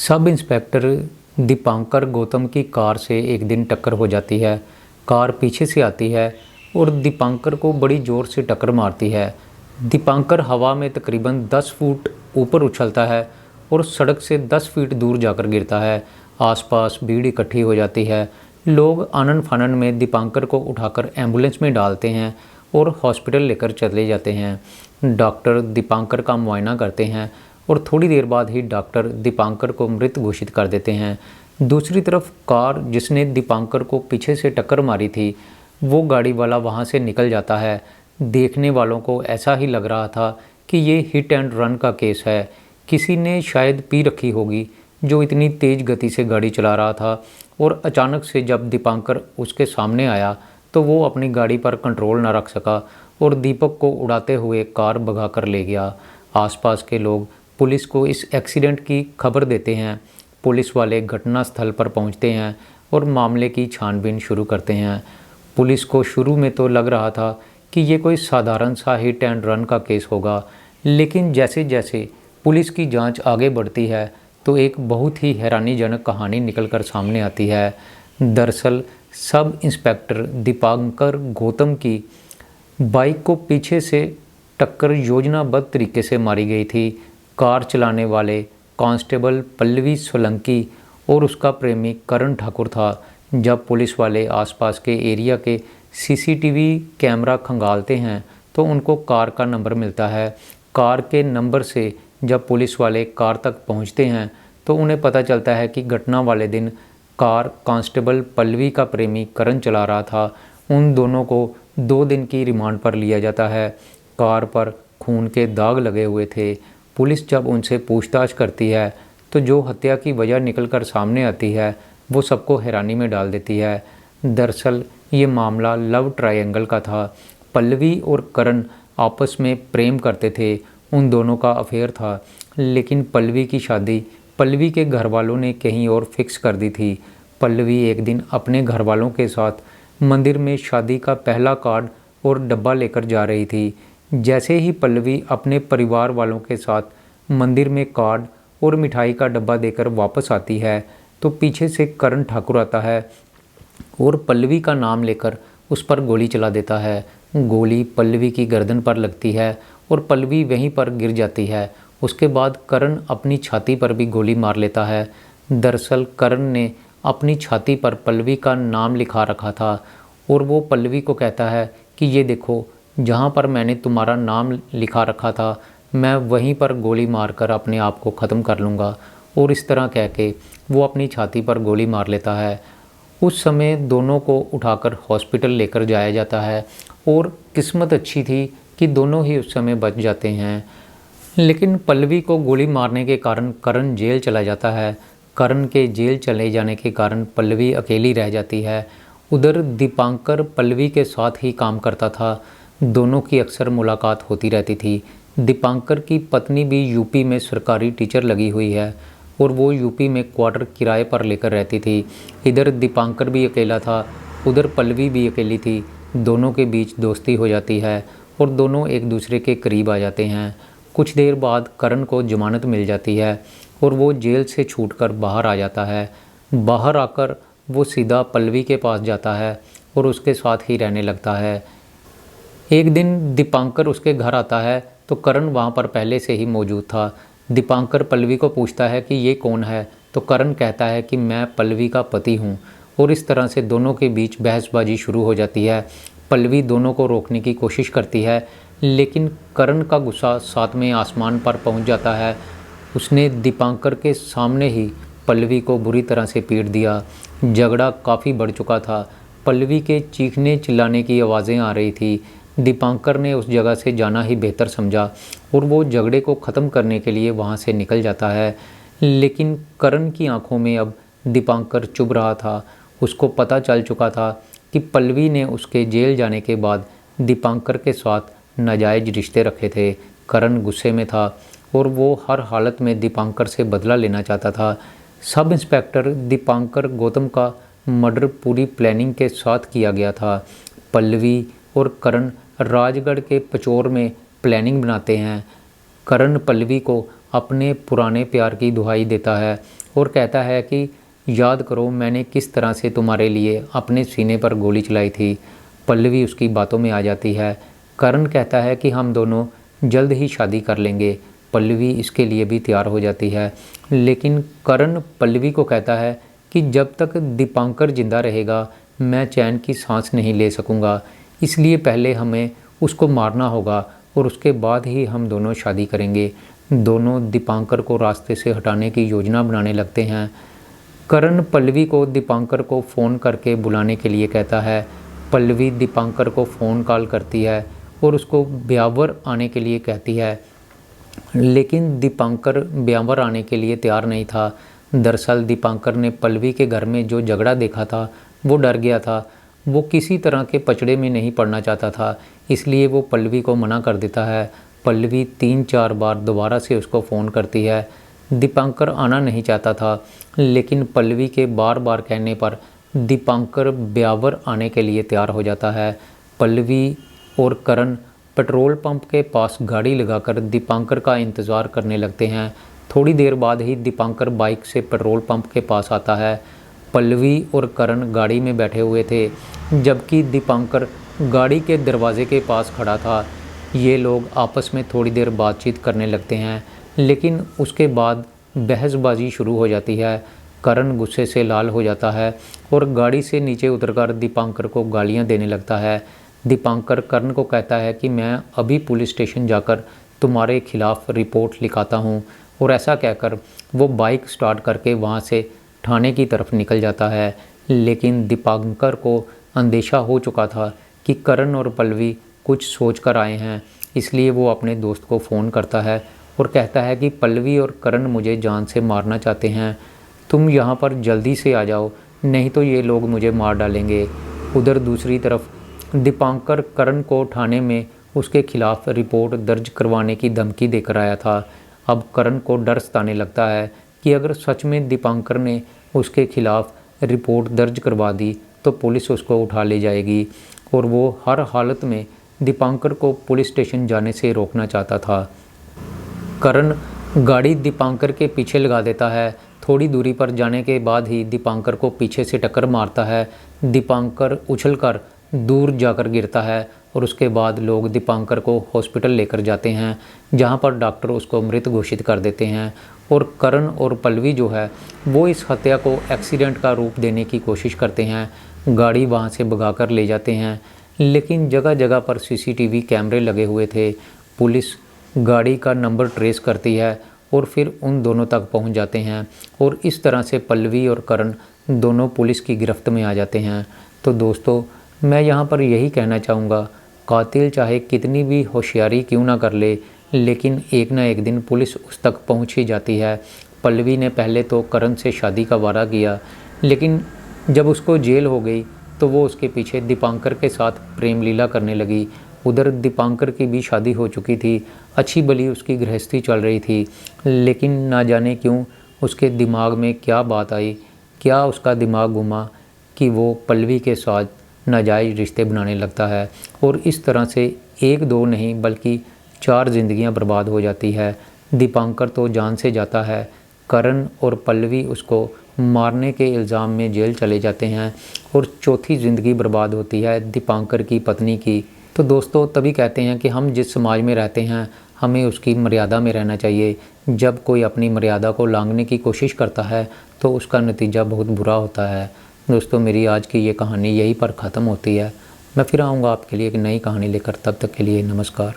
Sub inspector Dipankar Gautam की car से एक दिन टक्कर हो जाती है। कार पीछे से आती है और दीपांकर को बड़ी ज़ोर से टक्कर मारती है। दीपांकर हवा में तकरीबन 10 फुट ऊपर उछलता है और सड़क से 10 फीट दूर जाकर गिरता है। आसपास भीड़ इकट्ठी हो जाती है। लोग आनन फानन में दीपांकर को उठाकर एम्बुलेंस में डालते हैं और हॉस्पिटल लेकर चले जाते हैं। डॉक्टर दीपांकर का मुआयना करते हैं और थोड़ी देर बाद ही डॉक्टर दीपांकर को मृत घोषित कर देते हैं। दूसरी तरफ कार जिसने दीपांकर को पीछे से टक्कर मारी थी, वो गाड़ी वाला वहाँ से निकल जाता है। देखने वालों को ऐसा ही लग रहा था कि ये हिट एंड रन का केस है। किसी ने शायद पी रखी होगी जो इतनी तेज़ गति से गाड़ी चला रहा था, और अचानक से जब दीपांकर उसके सामने आया तो वो अपनी गाड़ी पर कंट्रोल न रख सका और दीपक को उड़ाते हुए कार भगा कर ले गया। आसपास के लोग पुलिस को इस एक्सीडेंट की खबर देते हैं। पुलिस वाले घटनास्थल पर पहुंचते हैं और मामले की छानबीन शुरू करते हैं। पुलिस को शुरू में तो लग रहा था कि ये कोई साधारण सा हिट एंड रन का केस होगा, लेकिन जैसे जैसे पुलिस की जांच आगे बढ़ती है तो एक बहुत ही हैरानीजनक कहानी निकलकर सामने आती है। दरअसल सब इंस्पेक्टर दीपांकर गौतम की बाइक को पीछे से टक्कर योजनाबद्ध तरीके से मारी गई थी। कार चलाने वाले कांस्टेबल पल्लवी सोलंकी और उसका प्रेमी करण ठाकुर था। जब पुलिस वाले आसपास के एरिया के सीसीटीवी कैमरा खंगालते हैं तो उनको कार का नंबर मिलता है। कार के नंबर से जब पुलिस वाले कार तक पहुंचते हैं तो उन्हें पता चलता है कि घटना वाले दिन कार कांस्टेबल पल्लवी का प्रेमी करण चला रहा था। उन दोनों को 2 दिन की रिमांड पर लिया जाता है। कार पर खून के दाग लगे हुए थे। पुलिस जब उनसे पूछताछ करती है तो जो हत्या की वजह निकलकर सामने आती है वो सबको हैरानी में डाल देती है। दरअसल ये मामला लव ट्रायंगल का था। पल्लवी और करण आपस में प्रेम करते थे। उन दोनों का अफेयर था, लेकिन पल्लवी की शादी पल्लवी के घर वालों ने कहीं और फिक्स कर दी थी। पल्लवी एक दिन अपने घर वालों के साथ मंदिर में शादी का पहला कार्ड और डब्बा लेकर जा रही थी। जैसे ही पल्लवी अपने परिवार वालों के साथ मंदिर में कार्ड और मिठाई का डब्बा देकर वापस आती है तो पीछे से करण ठाकुर आता है और पल्लवी का नाम लेकर उस पर गोली चला देता है। गोली पल्लवी की गर्दन पर लगती है और पल्लवी वहीं पर गिर जाती है। उसके बाद करण अपनी छाती पर भी गोली मार लेता है। दरअसल करण ने अपनी छाती पर पल्लवी का नाम लिखा रखा था और वो पल्लवी को कहता है कि ये देखो, जहाँ पर मैंने तुम्हारा नाम लिखा रखा था मैं वहीं पर गोली मारकर अपने आप को ख़त्म कर लूँगा। और इस तरह कह के वो अपनी छाती पर गोली मार लेता है। उस समय दोनों को उठाकर हॉस्पिटल लेकर जाया जाता है और किस्मत अच्छी थी कि दोनों ही उस समय बच जाते हैं। लेकिन पल्लवी को गोली मारने के कारण करण जेल चला जाता है। करण के जेल चले जाने के कारण पल्लवी अकेली रह जाती है। उधर दीपांकर पल्लवी के साथ ही काम करता था। दोनों की अक्सर मुलाकात होती रहती थी। दीपांकर की पत्नी भी यूपी में सरकारी टीचर लगी हुई है और वो यूपी में क्वार्टर किराए पर लेकर रहती थी। इधर दीपांकर भी अकेला था, उधर पल्लवी भी अकेली थी। दोनों के बीच दोस्ती हो जाती है और दोनों एक दूसरे के करीब आ जाते हैं। कुछ देर बाद करण को जमानत मिल जाती है और वो जेल से छूटकर बाहर आ जाता है। बाहर आकर वो सीधा पल्लवी के पास जाता है और उसके साथ ही रहने लगता है। एक दिन दीपांकर उसके घर आता है तो करण वहाँ पर पहले से ही मौजूद था। दीपांकर पल्लवी को पूछता है कि ये कौन है, तो करण कहता है कि मैं पल्लवी का पति हूँ। और इस तरह से दोनों के बीच बहसबाजी शुरू हो जाती है। पल्लवी दोनों को रोकने की कोशिश करती है, लेकिन करण का गुस्सा 7वें आसमान पर पहुँच जाता है। उसने दीपांकर के सामने ही पल्लवी को बुरी तरह से पीट दिया। झगड़ा काफ़ी बढ़ चुका था। पल्लवी के चीखने चिल्लाने की आवाज़ें आ रही थी। दीपांकर ने उस जगह से जाना ही बेहतर समझा और वो झगड़े को ख़त्म करने के लिए वहाँ से निकल जाता है। लेकिन करण की आंखों में अब दीपांकर चुभ रहा था। उसको पता चल चुका था कि पल्लवी ने उसके जेल जाने के बाद दीपांकर के साथ नाजायज़ रिश्ते रखे थे। करण गुस्से में था और वो हर हालत में दीपांकर से बदला लेना चाहता था। सब इंस्पेक्टर दीपांकर गौतम का मर्डर पूरी प्लानिंग के साथ किया गया था। पल्लवी और करण राजगढ़ के पचौर में प्लानिंग बनाते हैं। करण पल्लवी को अपने पुराने प्यार की दुहाई देता है और कहता है कि याद करो मैंने किस तरह से तुम्हारे लिए अपने सीने पर गोली चलाई थी। पल्लवी उसकी बातों में आ जाती है। करण कहता है कि हम दोनों जल्द ही शादी कर लेंगे। पल्लवी इसके लिए भी तैयार हो जाती है, लेकिन करण पल्लवी को कहता है कि जब तक दीपांकर जिंदा रहेगा मैं चैन की सांस नहीं ले सकूंगा, इसलिए पहले हमें उसको मारना होगा और उसके बाद ही हम दोनों शादी करेंगे। दोनों दीपांकर को रास्ते से हटाने की योजना बनाने लगते हैं। करण पल्लवी को दीपांकर को फ़ोन करके बुलाने के लिए कहता है। पल्लवी दीपांकर को फ़ोन कॉल करती है और उसको ब्यावर आने के लिए कहती है, लेकिन दीपांकर ब्यावर आने के लिए तैयार नहीं था। दरअसल दीपांकर ने पल्लवी के घर में जो झगड़ा देखा था वो डर गया था। वो किसी तरह के पचड़े में नहीं पड़ना चाहता था, इसलिए वो पल्लवी को मना कर देता है। पल्लवी 3-4 बार दोबारा से उसको फ़ोन करती है। दीपांकर आना नहीं चाहता था, लेकिन पल्लवी के बार बार कहने पर दीपांकर ब्यावर आने के लिए तैयार हो जाता है। पल्लवी और करण पेट्रोल पंप के पास गाड़ी लगाकर दीपांकर का इंतज़ार करने लगते हैं। थोड़ी देर बाद ही दीपांकर बाइक से पेट्रोल पंप के पास आता है। पल्लवी और करण गाड़ी में बैठे हुए थे, जबकि दीपांकर गाड़ी के दरवाजे के पास खड़ा था। ये लोग आपस में थोड़ी देर बातचीत करने लगते हैं, लेकिन उसके बाद बहसबाजी शुरू हो जाती है। करण गुस्से से लाल हो जाता है और गाड़ी से नीचे उतरकर दीपांकर को गालियां देने लगता है। दीपांकर करण को कहता है कि मैं अभी पुलिस स्टेशन जाकर तुम्हारे खिलाफ रिपोर्ट लिखाता हूँ, और ऐसा कहकर वो बाइक स्टार्ट करके वहाँ से थाने की तरफ निकल जाता है। लेकिन दीपांकर को अंदेशा हो चुका था कि करण और पल्लवी कुछ सोच कर आए हैं, इसलिए वो अपने दोस्त को फ़ोन करता है और कहता है कि पल्लवी और करण मुझे जान से मारना चाहते हैं, तुम यहाँ पर जल्दी से आ जाओ, नहीं तो ये लोग मुझे मार डालेंगे। उधर दूसरी तरफ दीपांकर करण को थाने में उसके खिलाफ रिपोर्ट दर्ज करवाने की धमकी देकर आया था। अब करण को डर सताने लगता है कि अगर सच में दीपांकर ने उसके खिलाफ रिपोर्ट दर्ज करवा दी तो पुलिस उसको उठा ले जाएगी, और वो हर हालत में दीपांकर को पुलिस स्टेशन जाने से रोकना चाहता था। करण गाड़ी दीपांकर के पीछे लगा देता है। थोड़ी दूरी पर जाने के बाद ही दीपांकर को पीछे से टक्कर मारता है। दीपांकर उछलकर दूर जाकर गिरता है और उसके बाद लोग दीपांकर को हॉस्पिटल लेकर जाते हैं, जहां पर डॉक्टर उसको मृत घोषित कर देते हैं। और करण और पल्लवी जो है वो इस हत्या को एक्सीडेंट का रूप देने की कोशिश करते हैं। गाड़ी वहां से भगाकर ले जाते हैं, लेकिन जगह जगह पर सीसीटीवी कैमरे लगे हुए थे। पुलिस गाड़ी का नंबर ट्रेस करती है और फिर उन दोनों तक पहुंच जाते हैं, और इस तरह से पल्लवी और करण दोनों पुलिस की गिरफ्त में आ जाते हैं। तो दोस्तों, मैं यहाँ पर यही कहना चाहूँगा, कातिल चाहे कितनी भी होशियारी क्यों ना कर ले, लेकिन एक ना एक दिन पुलिस उस तक पहुँच ही जाती है। पल्लवी ने पहले तो करण से शादी का वादा किया, लेकिन जब उसको जेल हो गई तो वो उसके पीछे दीपांकर के साथ प्रेम लीला करने लगी। उधर दीपांकर की भी शादी हो चुकी थी, अच्छी भली उसकी गृहस्थी चल रही थी, लेकिन ना जाने क्यों उसके दिमाग में क्या बात आई, क्या उसका दिमाग घुमा कि वो पल्लवी के साथ नाजायज़ रिश्ते बनाने लगता है, और इस तरह से 1-2 नहीं बल्कि 4 ज़िंदगियां बर्बाद हो जाती है। दीपांकर तो जान से जाता है, करण और पल्लवी उसको मारने के इल्ज़ाम में जेल चले जाते हैं, और चौथी ज़िंदगी बर्बाद होती है दीपांकर की पत्नी की। तो दोस्तों, तभी कहते हैं कि हम जिस समाज में रहते हैं हमें उसकी मर्यादा में रहना चाहिए। जब कोई अपनी मर्यादा को लांघने की कोशिश करता है तो उसका नतीजा बहुत बुरा होता है। दोस्तों, मेरी आज की ये कहानी यहीं पर ख़त्म होती है। मैं फिर आऊँगा आपके लिए एक नई कहानी लेकर, तब तक के लिए नमस्कार।